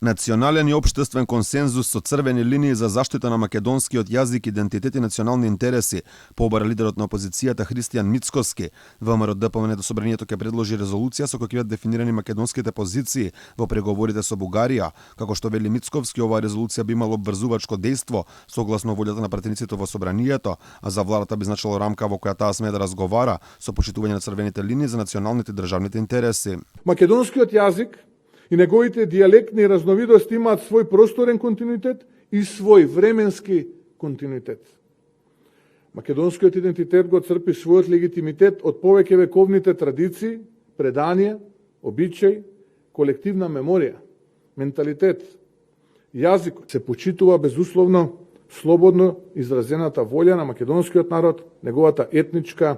Национален и општествен консензус со црвени линии за заштита на македонскиот јазик, идентитет и национални интереси, пообара лидерот на опозицијата Христијан Мицкоски. ВМРО ДПМН до собранието ќе предложи резолуција со која ќе бидат дефинирани македонските позиции во преговорите со Бугарија. Како што вели Мицковски, оваа резолуција би имала обврзувачко дејство согласно волјата на пратениците во собранието, а за владата би значило рамка во која таа смее да разговара со почитување на црвените линии за националните и државните интереси. Македонскиот јазик и неговите дијалектни разновидности имаат свој просторен континуитет и свој временски континуитет. Македонскиот идентитет го црпи својот легитимитет од повеќе вековните традиции, преданија, обичаи, колективна меморија, менталитет. Јазикот се почитува безусловно слободно изразената волја на македонскиот народ, неговата етничка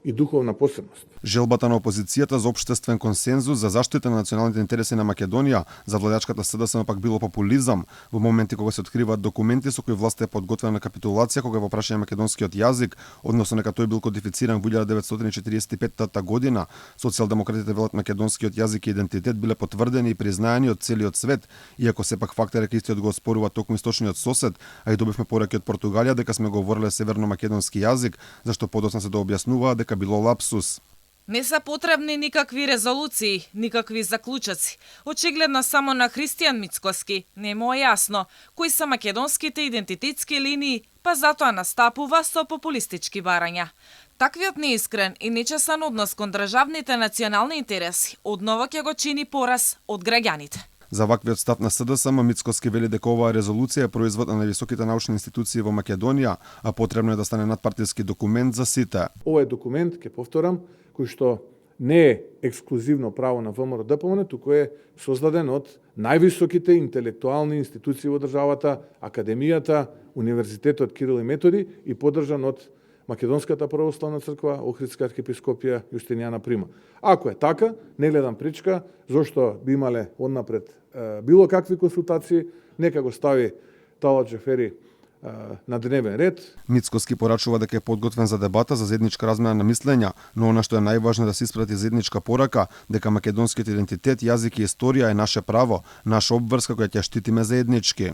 и духовна посебност. Желбата на опозицијата за општествен консензус за заштита на националните интереси на Македонија за владачката СДСМ пак било популизам во моменти кога се откриваат документи со кои власта е подготвена капитулација кога во прашање македонскиот јазик, односно нека тој бил кодифициран во 1945 година. Социјалдемократите велат македонскиот јазик и идентитет биле потврдени и признаени од целиот свет, иако сепак фактот е дека истиот го оспорува токму источниот сосед, а и добивме пораки од Португалија дека сме говореле северно-македонски јазик, зашто подоцна се дообјаснуваа дека било лапсус. Не се потребни никакви резолуции, никакви заклучоци. Очигледно само на Христијан Мицкоски не му е јасно кои се македонските идентитетски линии, па затоа настапува со популистички барања. Таквиот неискрен и нечесен однос кон државните национални интереси одново ќе го чини пораз од граѓаните. За ваквиот став на СДСМ, Мицкоски вели дека оваа резолуција е производ на највисоките научни институции во Македонија, а потребно е да стане надпартиски документ за сите. Ова е документ, ќе повторам, кој што не е ексклузивно право на ВМРО ДПМН, туку е создаден од највисоките интелектуални институции во државата, Академијата, Универзитетот Кирил и Методи и поддржан од Македонската православна црква, Охридска архиепископија Јустинијана Прима. Ако е така, не гледам причка, зошто би имале однапред било какви консултации, нека го стави Талат Џафери на дневен ред. Мицкоски порачува дека е подготвен за дебата за заедничка размена на мислења, но она што е најважно е да се испрати заедничка порака дека македонскиот идентитет, јазик и историја е наше право, наша обврска која ќе штитиме заеднички.